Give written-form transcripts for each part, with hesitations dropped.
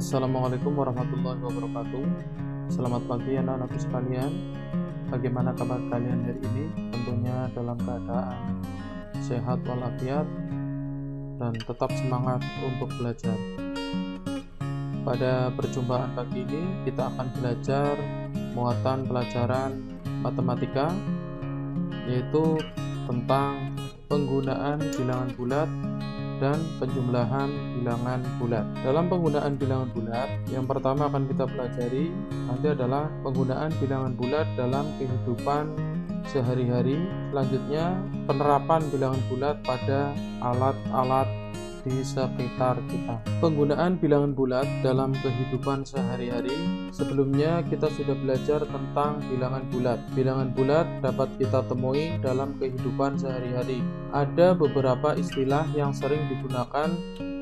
Assalamualaikum warahmatullahi wabarakatuh. Selamat pagi anak-anakku sekalian. Bagaimana kabar kalian hari ini? Tentunya dalam keadaan sehat walafiat dan tetap semangat untuk belajar. Pada perjumpaan pagi ini kita akan belajar muatan pelajaran matematika, yaitu tentang penggunaan bilangan bulat dan penjumlahan bilangan bulat. Dalam penggunaan bilangan bulat, yang pertama akan kita pelajari nanti adalah penggunaan bilangan bulat dalam kehidupan sehari-hari. Selanjutnya, penerapan bilangan bulat pada alat-alat di sekitar kita. Penggunaan bilangan bulat dalam kehidupan sehari-hari. Sebelumnya kita sudah belajar tentang bilangan bulat. Bilangan bulat dapat kita temui dalam kehidupan sehari-hari. Ada beberapa istilah yang sering digunakan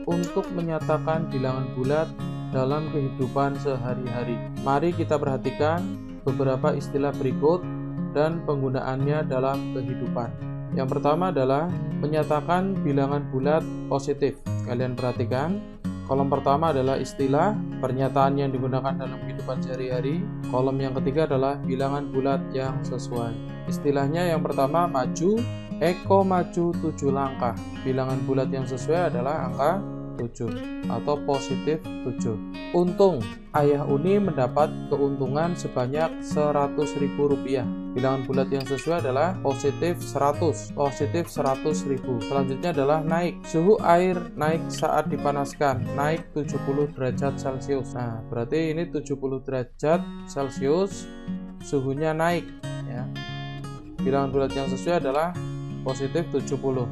untuk menyatakan bilangan bulat dalam kehidupan sehari-hari. Mari kita perhatikan beberapa istilah berikut dan penggunaannya dalam kehidupan. Yang pertama adalah menyatakan bilangan bulat positif. Kalian perhatikan, kolom pertama adalah istilah pernyataan yang digunakan dalam kehidupan sehari-hari. Kolom yang ketiga adalah bilangan bulat yang sesuai. Istilahnya yang pertama maju, Eko maju 7 langkah. Bilangan bulat yang sesuai adalah angka 7 atau positif 7. Untung, Ayah Uni mendapat keuntungan sebanyak Rp100.000. Bilangan bulat yang sesuai adalah positif 100, positif 100.000. Selanjutnya adalah naik. Suhu air naik saat dipanaskan, naik 70 derajat Celcius. Nah, berarti ini 70 derajat Celcius, suhunya naik. Ya. Bilangan bulat yang sesuai adalah positif 70.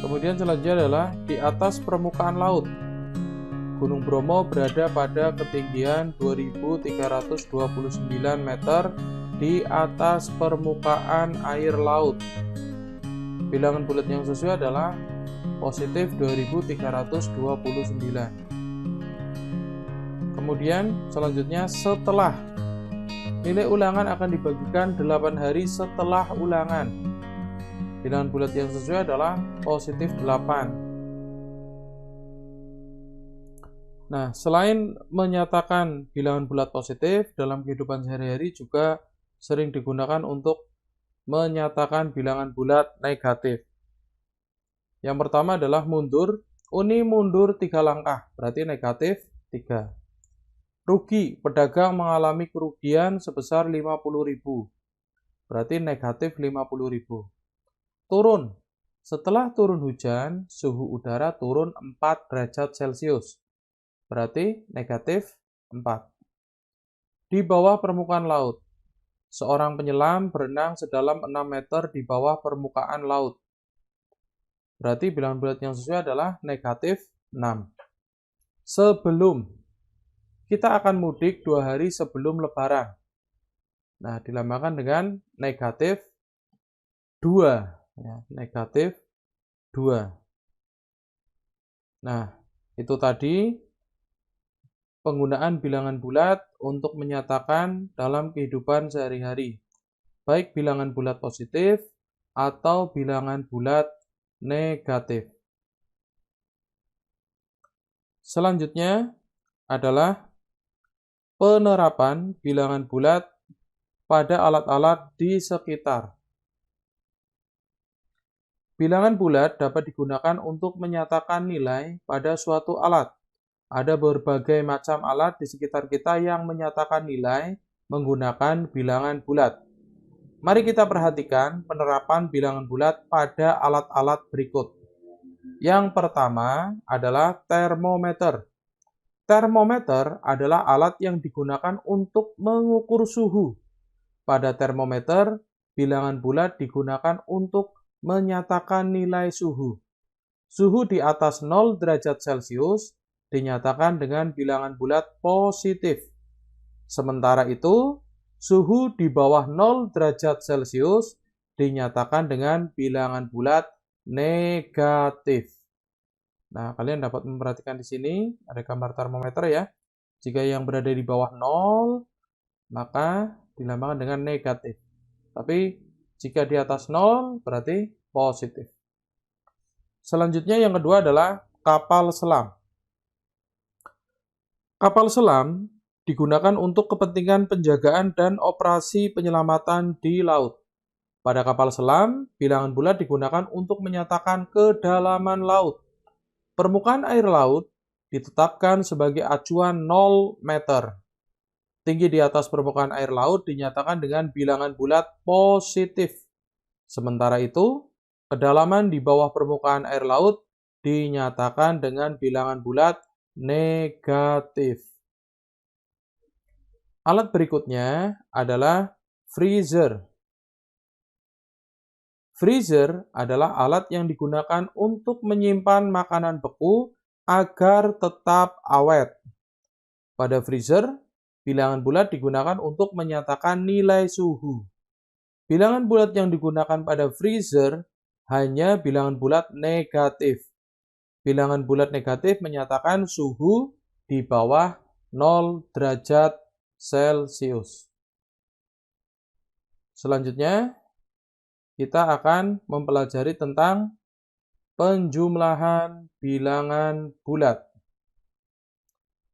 Kemudian selanjutnya adalah di atas permukaan laut. Gunung Bromo berada pada ketinggian 2329 meter di atas permukaan air laut. Bilangan bulat yang sesuai adalah positif 2329. Kemudian selanjutnya setelah. Nilai ulangan akan dibagikan 8 hari setelah ulangan. Bilangan bulat yang sesuai adalah positif 8. Nah, selain menyatakan bilangan bulat positif, dalam kehidupan sehari-hari juga sering digunakan untuk menyatakan bilangan bulat negatif. Yang pertama adalah mundur. Uni mundur 3 langkah, berarti negatif 3. Rugi, pedagang mengalami kerugian sebesar 50.000, berarti negatif 50.000. Turun, setelah turun hujan, suhu udara turun 4 derajat Celcius, berarti negatif 4. Di bawah permukaan laut, seorang penyelam berenang sedalam 6 meter di bawah permukaan laut, berarti bilangan bulat yang sesuai adalah negatif 6. Sebelum, kita akan mudik 2 hari sebelum Lebaran. Nah, dilambangkan dengan negatif 2. Ya, negatif 2. Nah, itu tadi penggunaan bilangan bulat untuk menyatakan dalam kehidupan sehari-hari, baik bilangan bulat positif atau bilangan bulat negatif. Selanjutnya adalah penerapan bilangan bulat pada alat-alat di sekitar. Bilangan bulat dapat digunakan untuk menyatakan nilai pada suatu alat. Ada berbagai macam alat di sekitar kita yang menyatakan nilai menggunakan bilangan bulat. Mari kita perhatikan penerapan bilangan bulat pada alat-alat berikut. Yang pertama adalah termometer. Termometer adalah alat yang digunakan untuk mengukur suhu. Pada termometer, bilangan bulat digunakan untuk menyatakan nilai suhu. Suhu di atas 0 derajat Celcius dinyatakan dengan bilangan bulat positif. Sementara itu, suhu di bawah 0 derajat Celcius dinyatakan dengan bilangan bulat negatif. Nah, kalian dapat memperhatikan di sini ada gambar termometer ya. Jika yang berada di bawah 0, maka dilambangkan dengan negatif. Tapi jika di atas 0 berarti positif. Selanjutnya yang kedua adalah kapal selam. Kapal selam digunakan untuk kepentingan penjagaan dan operasi penyelamatan di laut. Pada kapal selam, bilangan bulat digunakan untuk menyatakan kedalaman laut. Permukaan air laut ditetapkan sebagai acuan 0 meter. Tinggi di atas permukaan air laut dinyatakan dengan bilangan bulat positif. Sementara itu, kedalaman di bawah permukaan air laut dinyatakan dengan bilangan bulat negatif. Alat berikutnya adalah freezer. Freezer adalah alat yang digunakan untuk menyimpan makanan beku agar tetap awet. Pada freezer, bilangan bulat digunakan untuk menyatakan nilai suhu. Bilangan bulat yang digunakan pada freezer hanya bilangan bulat negatif. Bilangan bulat negatif menyatakan suhu di bawah 0 derajat Celcius. Selanjutnya, kita akan mempelajari tentang penjumlahan bilangan bulat.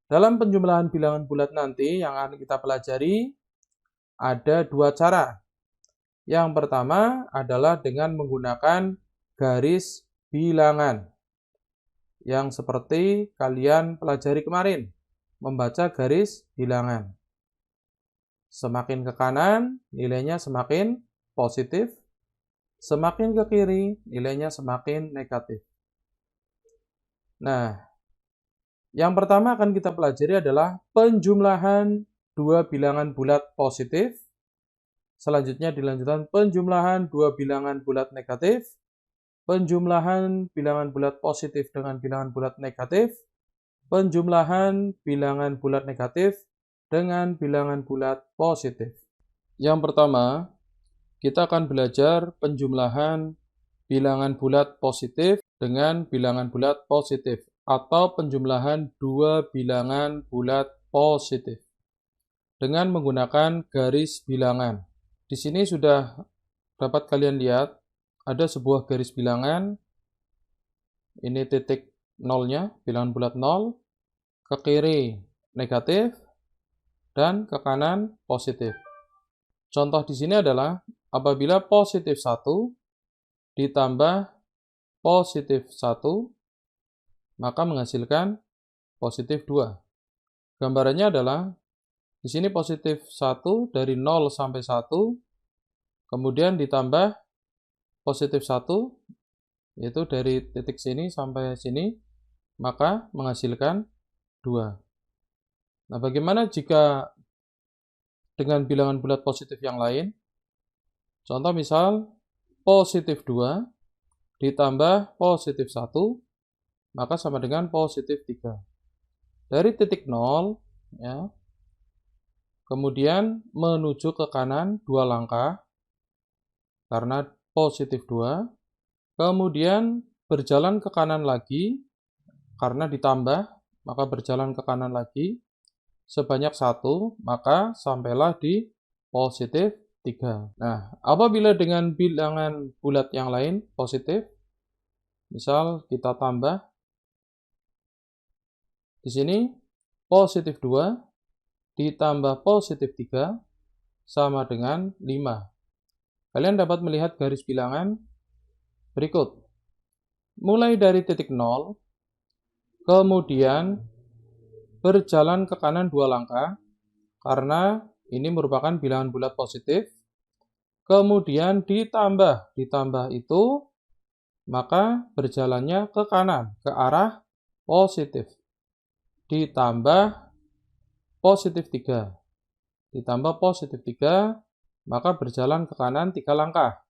Dalam penjumlahan bilangan bulat nanti yang akan kita pelajari, ada dua cara. Yang pertama adalah dengan menggunakan garis bilangan, yang seperti kalian pelajari kemarin, membaca garis bilangan. Semakin ke kanan, nilainya semakin positif. Semakin ke kiri, nilainya semakin negatif. Nah, yang pertama akan kita pelajari adalah penjumlahan dua bilangan bulat positif. Selanjutnya dilanjutkan penjumlahan dua bilangan bulat negatif. Penjumlahan bilangan bulat positif dengan bilangan bulat negatif. Penjumlahan bilangan bulat negatif dengan bilangan bulat positif. Yang pertama, kita akan belajar penjumlahan bilangan bulat positif dengan bilangan bulat positif, atau penjumlahan dua bilangan bulat positif dengan menggunakan garis bilangan. Di sini sudah dapat kalian lihat ada sebuah garis bilangan. Ini titik nolnya, bilangan bulat 0, ke kiri negatif, dan ke kanan positif. Contoh di sini adalah apabila positif 1 ditambah positif 1, maka menghasilkan positif 2. Gambarannya adalah di sini positif 1 dari 0 sampai 1, kemudian ditambah positif 1, yaitu dari titik sini sampai sini, maka menghasilkan 2. Nah, bagaimana jika dengan bilangan bulat positif yang lain? Contoh misal, positif 2 ditambah positif 1, maka sama dengan positif 3. Dari titik 0, ya, kemudian menuju ke kanan 2 langkah, karena positif 2, kemudian berjalan ke kanan lagi, karena ditambah, maka berjalan ke kanan lagi, sebanyak 1, maka sampailah di positif 3. Nah, apabila dengan bilangan bulat yang lain positif, misal kita tambah di sini positif 2 ditambah positif 3 sama dengan 5. Kalian dapat melihat garis bilangan berikut. Mulai dari titik 0, kemudian berjalan ke kanan 2 langkah, karena ini merupakan bilangan bulat positif. Kemudian ditambah itu, maka berjalannya ke kanan, ke arah positif. Ditambah positif 3. Ditambah positif 3, maka berjalan ke kanan 3 langkah.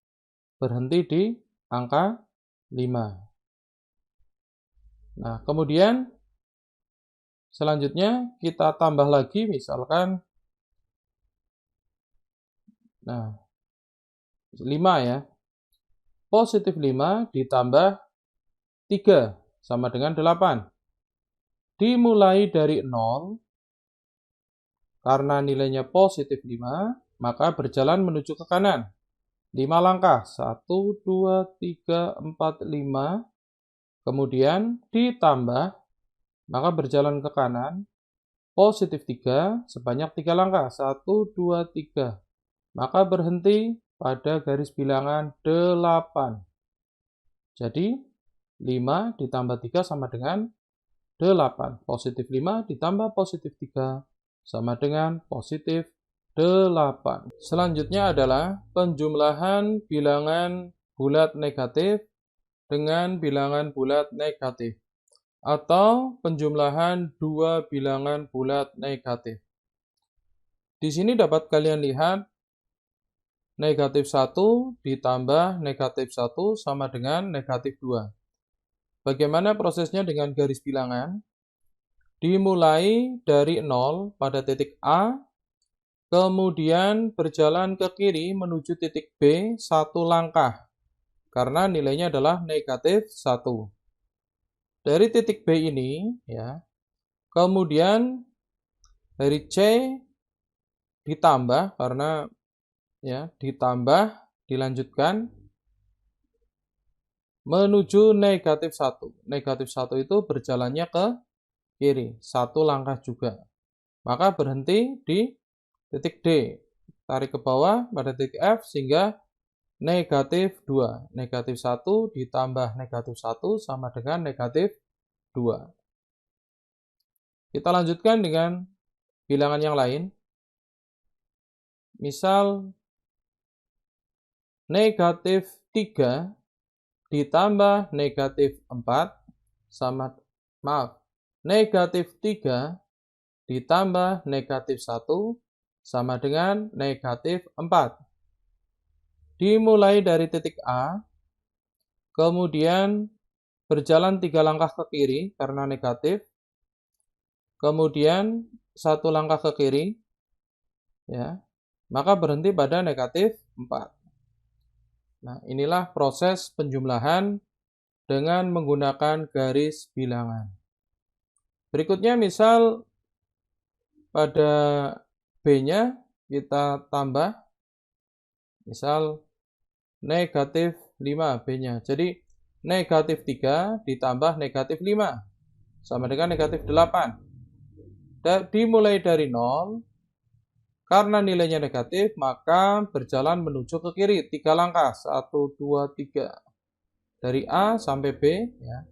Berhenti di angka 5. Nah, kemudian selanjutnya kita tambah lagi, misalkan 5 ya. Positif 5 ditambah 3 sama dengan 8. Dimulai dari 0, karena nilainya positif 5, maka berjalan menuju ke kanan. 5 langkah, 1, 2, 3, 4, 5. Kemudian ditambah, maka berjalan ke kanan, positif 3 sebanyak 3 langkah. 1, 2, 3. Maka berhenti pada garis bilangan 8. Jadi, 5 ditambah 3 sama dengan 8. Positif 5 ditambah positif 3 sama dengan positif 8. Selanjutnya adalah penjumlahan bilangan bulat negatif dengan bilangan bulat negatif, atau penjumlahan dua bilangan bulat negatif. Di sini dapat kalian lihat negatif 1 ditambah negatif 1 sama dengan negatif 2. Bagaimana prosesnya dengan garis bilangan? Dimulai dari 0 pada titik A, kemudian berjalan ke kiri menuju titik B 1 langkah, karena nilainya adalah negatif 1. Dari titik B ini, ya, kemudian dari C ditambah, karena ya ditambah, dilanjutkan menuju negatif 1. Negatif 1 itu berjalannya ke kiri, 1 langkah juga. Maka berhenti di titik D, tarik ke bawah pada titik F sehingga negatif 2. Negatif 1 ditambah negatif 1 sama dengan negatif 2. Kita lanjutkan dengan bilangan yang lain. Misal negatif 3 ditambah negatif 4 sama, negatif 3 ditambah negatif 1 sama dengan negatif 4. Dimulai dari titik A, kemudian berjalan 3 langkah ke kiri karena negatif, kemudian 1 langkah ke kiri, ya, maka berhenti pada negatif 4. Nah, inilah proses penjumlahan dengan menggunakan garis bilangan. Berikutnya misal pada B-nya kita tambah, misal negatif 5 B-nya. Jadi negatif 3 ditambah negatif 5 sama dengan negatif 8. Dimulai dari 0, karena nilainya negatif, maka berjalan menuju ke kiri 3 langkah. 1, 2, 3. Dari A sampai B, ya.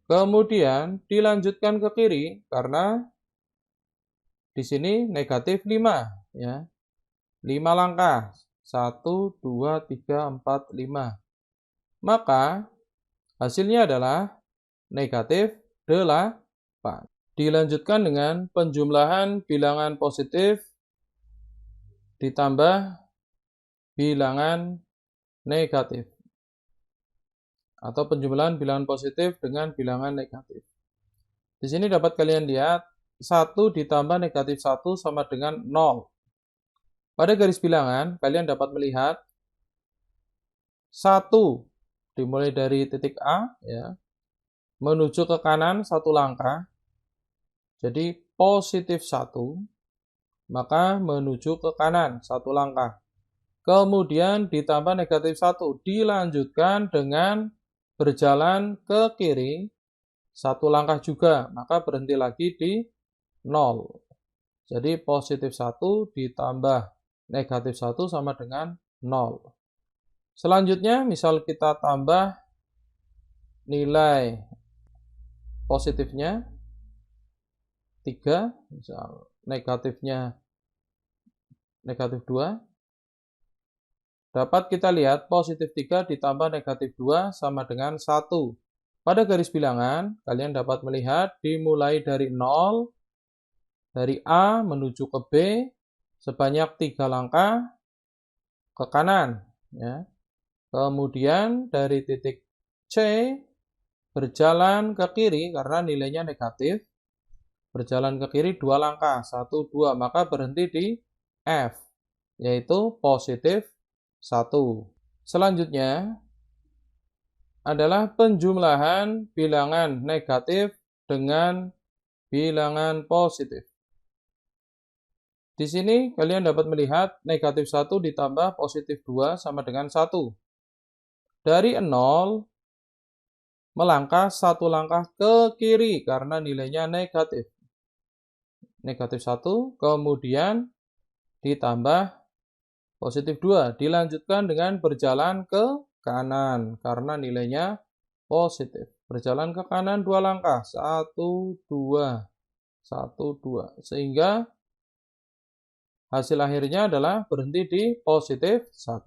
Kemudian dilanjutkan ke kiri karena di sini negatif 5, ya. 5 langkah. 1, 2, 3, 4, 5. Maka hasilnya adalah negatif 8. Dilanjutkan dengan penjumlahan bilangan positif ditambah bilangan negatif, atau penjumlahan bilangan positif dengan bilangan negatif. Di sini dapat kalian lihat 1 ditambah negatif 1 sama dengan 0. Pada garis bilangan, kalian dapat melihat 1 dimulai dari titik A, ya, menuju ke kanan 1 langkah. Jadi positif 1, maka menuju ke kanan 1 langkah. Kemudian ditambah negatif 1, dilanjutkan dengan berjalan ke kiri 1 langkah juga, maka berhenti lagi di 0. Jadi positif 1 ditambah negatif 1 sama dengan 0. Selanjutnya, misal kita tambah nilai positifnya 3, misal negatifnya negatif 2. Dapat kita lihat positif 3 ditambah negatif 2 sama dengan 1. Pada garis bilangan, kalian dapat melihat dimulai dari 0, dari A menuju ke B, sebanyak 3 langkah ke kanan, ya. Kemudian dari titik C berjalan ke kiri karena nilainya negatif. Berjalan ke kiri 2 langkah, 1, 2, maka berhenti di F, yaitu positif 1. Selanjutnya adalah penjumlahan bilangan negatif dengan bilangan positif. Di sini kalian dapat melihat negatif 1 ditambah positif 2 sama dengan 1. Dari 0, melangkah 1 langkah ke kiri karena nilainya negatif. negatif 1, kemudian ditambah positif 2. Dilanjutkan dengan berjalan ke kanan, karena nilainya positif. Berjalan ke kanan 2 langkah, 1, 2, 1, 2. Sehingga hasil akhirnya adalah berhenti di positif 1.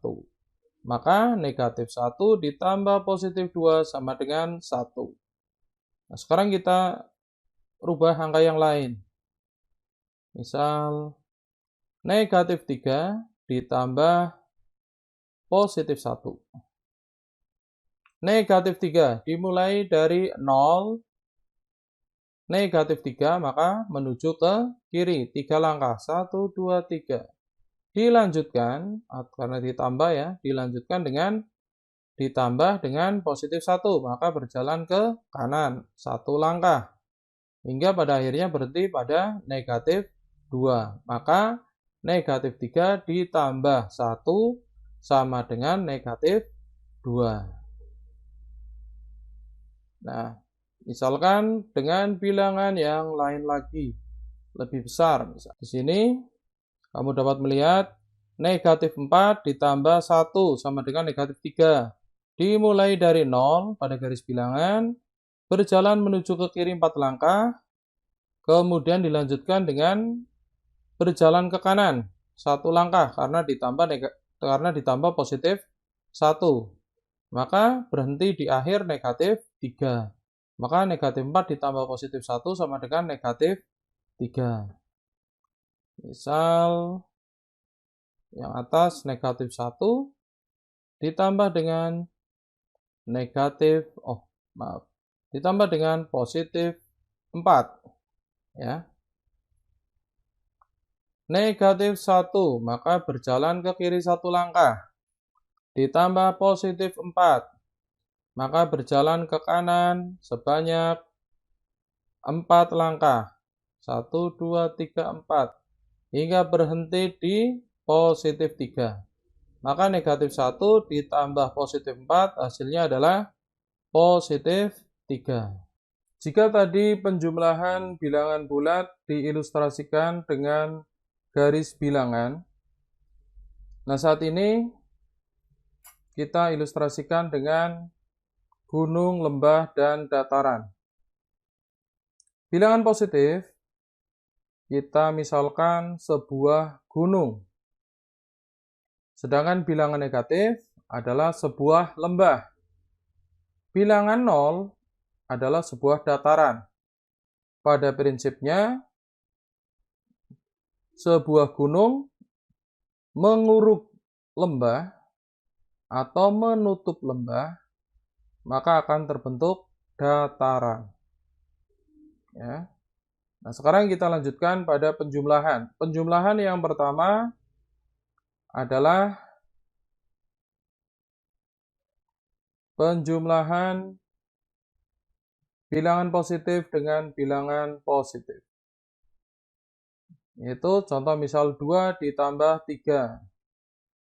Maka negatif 1 ditambah positif 2 sama dengan 1. Nah, sekarang kita rubah angka yang lain. Misal, negatif 3 ditambah positif 1. Negatif 3 dimulai dari 0, negatif 3, maka menuju ke kiri. 3 langkah, 1, 2, 3. Dilanjutkan, karena ditambah ya, dilanjutkan dengan ditambah dengan positif 1, maka berjalan ke kanan 1 langkah. Hingga pada akhirnya berhenti pada negatif 2. Maka negatif 3 ditambah 1 sama dengan negatif 2. Nah, misalkan dengan bilangan yang lain lagi, lebih besar. Di sini kamu dapat melihat negatif 4 ditambah 1 sama dengan negatif 3. Dimulai dari 0 pada garis bilangan, berjalan menuju ke kiri 4 langkah, kemudian dilanjutkan dengan berjalan ke kanan 1 langkah karena ditambah positif 1. Maka berhenti di akhir negatif 3. Maka negatif 4 ditambah positif 1 sama dengan negatif 3. Misal yang atas negatif 1 ditambah dengan ditambah dengan positif 4 ya. Negatif 1, maka berjalan ke kiri 1 langkah. Ditambah positif 4, maka berjalan ke kanan sebanyak 4 langkah. 1, 2, 3, 4. Hingga berhenti di positif 3. Maka negatif 1 ditambah positif 4 hasilnya adalah positif 3. Jika tadi penjumlahan bilangan bulat diilustrasikan dengan garis bilangan, nah saat ini kita ilustrasikan dengan gunung, lembah, dan dataran. Bilangan positif, kita misalkan sebuah gunung. Sedangkan bilangan negatif adalah sebuah lembah. Bilangan 0 adalah sebuah dataran. Pada prinsipnya, sebuah gunung menguruk lembah atau menutup lembah, maka akan terbentuk dataran. Ya. Nah, sekarang kita lanjutkan pada penjumlahan. Penjumlahan yang pertama adalah penjumlahan bilangan positif dengan bilangan positif. Yaitu contoh misal 2 ditambah 3.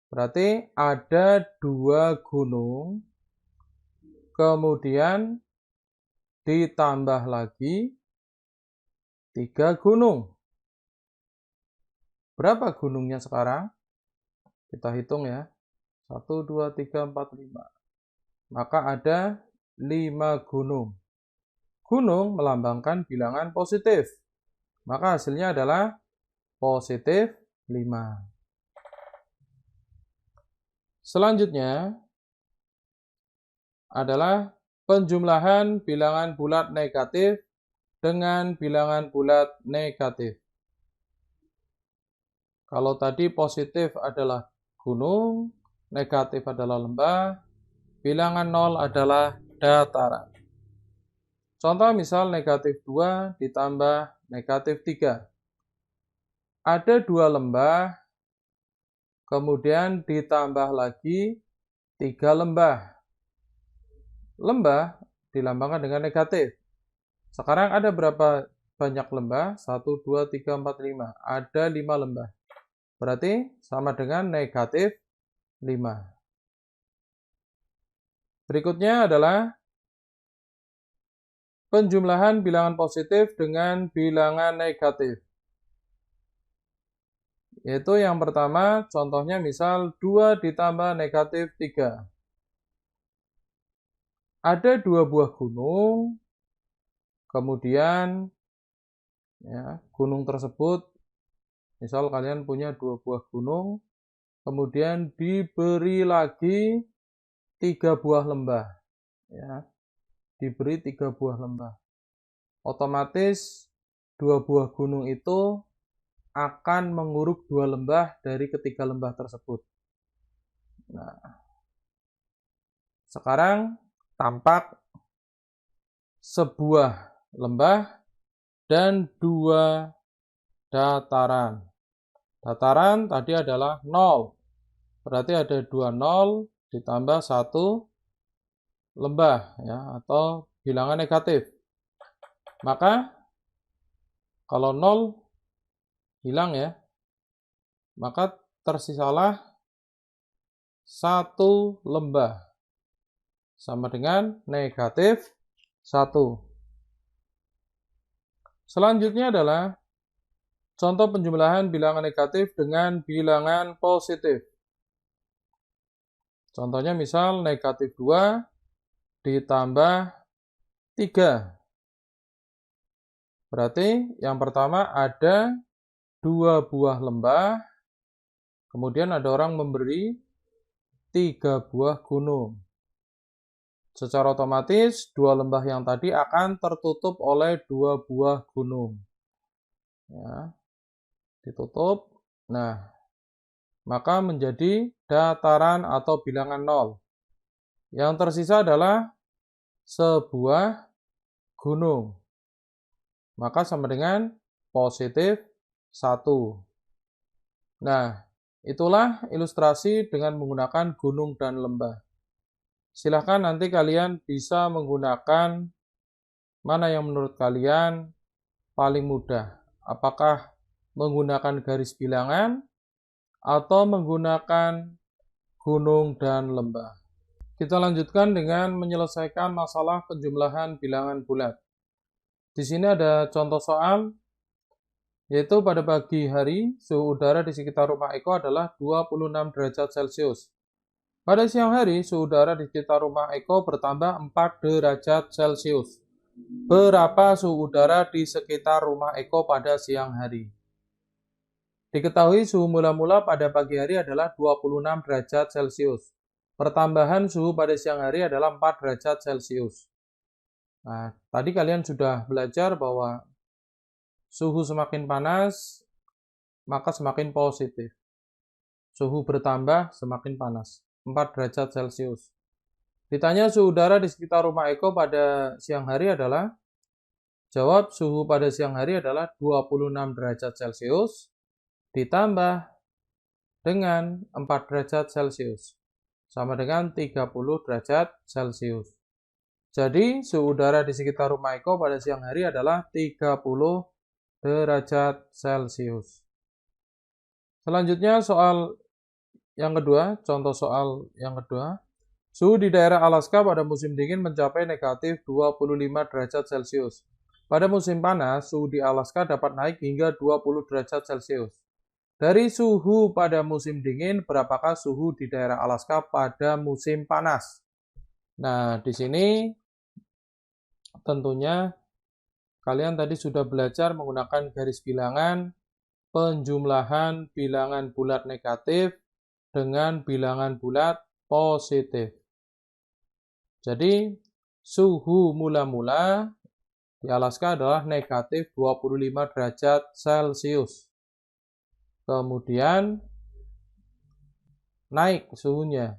Berarti ada 2 gunung, kemudian ditambah lagi 3 gunung. Berapa gunungnya sekarang? Kita hitung ya. 1, 2, 3, 4, 5. Maka ada 5 gunung. Gunung melambangkan bilangan positif. Maka hasilnya adalah positif 5. Selanjutnya adalah penjumlahan bilangan bulat negatif dengan bilangan bulat negatif. Kalau tadi positif adalah gunung, negatif adalah lembah, bilangan 0 adalah dataran. Contoh misal negatif 2 ditambah negatif 3. Ada 2 lembah, kemudian ditambah lagi 3 lembah. Lembah dilambangkan dengan negatif. Sekarang ada berapa banyak lembah? 1, 2, 3, 4, 5. Ada 5 lembah. Berarti sama dengan negatif 5. Berikutnya adalah penjumlahan bilangan positif dengan bilangan negatif. Yaitu yang pertama, contohnya misal 2 ditambah negatif 3. Ada 2 buah gunung, kemudian ya, gunung tersebut, misal kalian punya 2 buah gunung, kemudian diberi lagi 3 buah lembah. Ya, diberi 3 buah lembah. Otomatis 2 buah gunung itu akan menguruk 2 lembah dari ketiga lembah tersebut. Nah, sekarang tampak sebuah lembah dan 2 dataran. Dataran tadi adalah 0. Berarti ada 2 0 ditambah 1 lembah ya, atau bilangan negatif. Maka kalau 0 hilang ya, maka tersisalah 1 lembah sama dengan negatif 1. Selanjutnya adalah contoh penjumlahan bilangan negatif dengan bilangan positif. Contohnya misal negatif 2 ditambah 3. Berarti yang pertama ada 2 buah lembah, kemudian ada orang memberi 3 buah gunung. Secara otomatis 2 lembah yang tadi akan tertutup oleh 2 buah gunung. Ya, ditutup. Nah, maka menjadi dataran atau bilangan 0. Yang tersisa adalah sebuah gunung. Maka sama dengan positif 1. Nah, itulah ilustrasi dengan menggunakan gunung dan lembah. Silahkan nanti kalian bisa menggunakan mana yang menurut kalian paling mudah. Apakah menggunakan garis bilangan atau menggunakan gunung dan lembah. Kita lanjutkan dengan menyelesaikan masalah penjumlahan bilangan bulat. Di sini ada contoh soal, yaitu pada pagi hari suhu udara di sekitar rumah Eko adalah 26 derajat Celcius. Pada siang hari suhu udara di sekitar rumah Eko bertambah 4 derajat Celcius. Berapa suhu udara di sekitar rumah Eko pada siang hari? Diketahui suhu mula-mula pada pagi hari adalah 26 derajat Celcius. Pertambahan suhu pada siang hari adalah 4 derajat Celcius. Nah, tadi kalian sudah belajar bahwa suhu semakin panas, maka semakin positif. Suhu bertambah semakin panas, 4 derajat Celcius. Ditanya suhu udara di sekitar rumah Eko pada siang hari adalah, jawab suhu pada siang hari adalah 26 derajat Celcius, ditambah dengan 4 derajat Celcius, sama dengan 30 derajat Celcius. Jadi, suhu udara di sekitar rumah Eko pada siang hari adalah 30 derajat Celcius. Selanjutnya soal yang kedua, contoh soal yang kedua. Suhu di daerah Alaska pada musim dingin mencapai negatif 25 derajat Celcius. Pada musim panas, suhu di Alaska dapat naik hingga 20 derajat Celcius. Dari suhu pada musim dingin, berapakah suhu di daerah Alaska pada musim panas? Nah, di sini tentunya kalian tadi sudah belajar menggunakan garis bilangan penjumlahan bilangan bulat negatif dengan bilangan bulat positif. Jadi, suhu mula-mula di Alaska adalah negatif 25 derajat Celcius. Kemudian naik suhunya.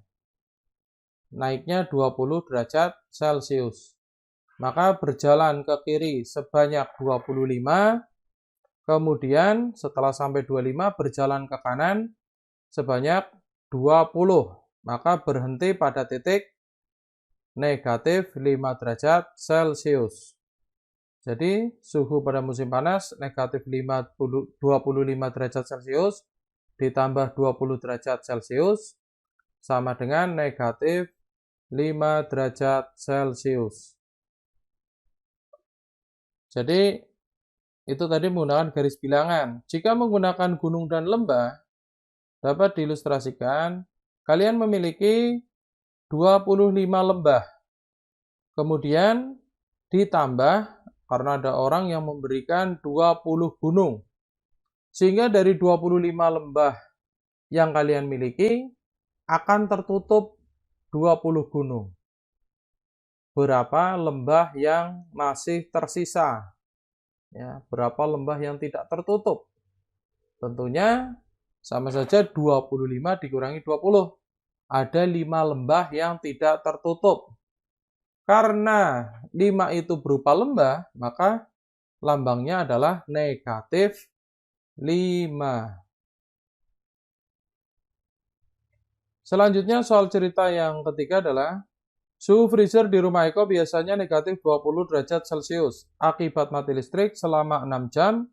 Naiknya 20 derajat Celcius. Maka berjalan ke kiri sebanyak 25, kemudian setelah sampai 25 berjalan ke kanan sebanyak 20. Maka berhenti pada titik negatif 5 derajat Celcius. Jadi suhu pada musim panas negatif 25 derajat Celcius ditambah 20 derajat Celcius sama dengan negatif 5 derajat Celcius. Jadi itu tadi menggunakan garis bilangan. Jika menggunakan gunung dan lembah, dapat diilustrasikan, kalian memiliki 25 lembah. Kemudian ditambah, karena ada orang yang memberikan 20 gunung. Sehingga dari 25 lembah yang kalian miliki, akan tertutup 20 gunung. Berapa lembah yang masih tersisa? Ya, berapa lembah yang tidak tertutup? Tentunya sama saja 25 dikurangi 20. Ada 5 lembah yang tidak tertutup. Karena 5 itu berupa lembah, maka lambangnya adalah negatif 5. Selanjutnya soal cerita yang ketiga adalah suhu freezer di rumah Eko biasanya negatif 20 derajat Celcius. Akibat mati listrik selama 6 jam,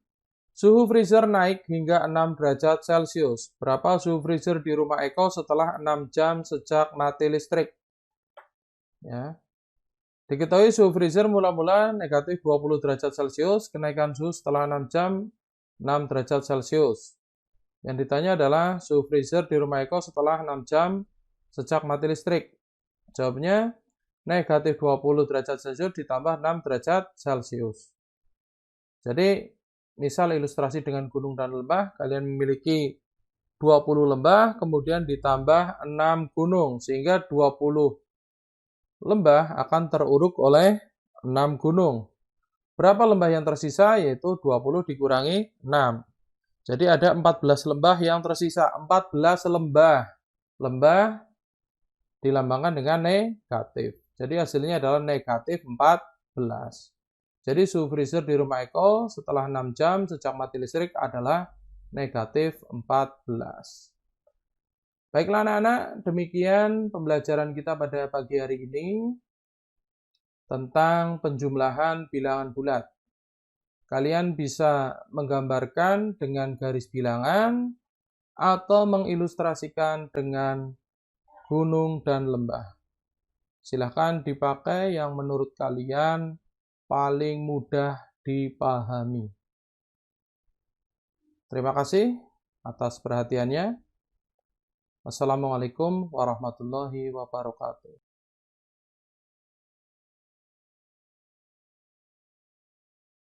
suhu freezer naik hingga 6 derajat Celcius. Berapa suhu freezer di rumah Eko setelah 6 jam sejak mati listrik? Ya. Diketahui suhu freezer mula-mula negatif 20 derajat Celcius, kenaikan suhu setelah 6 jam 6 derajat Celcius. Yang ditanya adalah suhu freezer di rumah Eko setelah 6 jam sejak mati listrik. Jawabnya negatif 20 derajat Celcius ditambah 6 derajat Celcius. Jadi, misal ilustrasi dengan gunung dan lembah, kalian memiliki 20 lembah, kemudian ditambah 6 gunung, sehingga 20 lembah akan teruruk oleh 6 gunung. Berapa lembah yang tersisa? Yaitu 20 dikurangi 6. Jadi ada 14 lembah yang tersisa. 14 lembah. Lembah dilambangkan dengan negatif. Jadi hasilnya adalah negatif 14. Jadi suhu freezer di rumah Eko setelah 6 jam sejak mati listrik adalah negatif 14. Baiklah anak-anak, demikian pembelajaran kita pada pagi hari ini tentang penjumlahan bilangan bulat. Kalian bisa menggambarkan dengan garis bilangan atau mengilustrasikan dengan gunung dan lembah. Silahkan dipakai yang menurut kalian paling mudah dipahami. Terima kasih atas perhatiannya. Wassalamualaikum warahmatullahi wabarakatuh.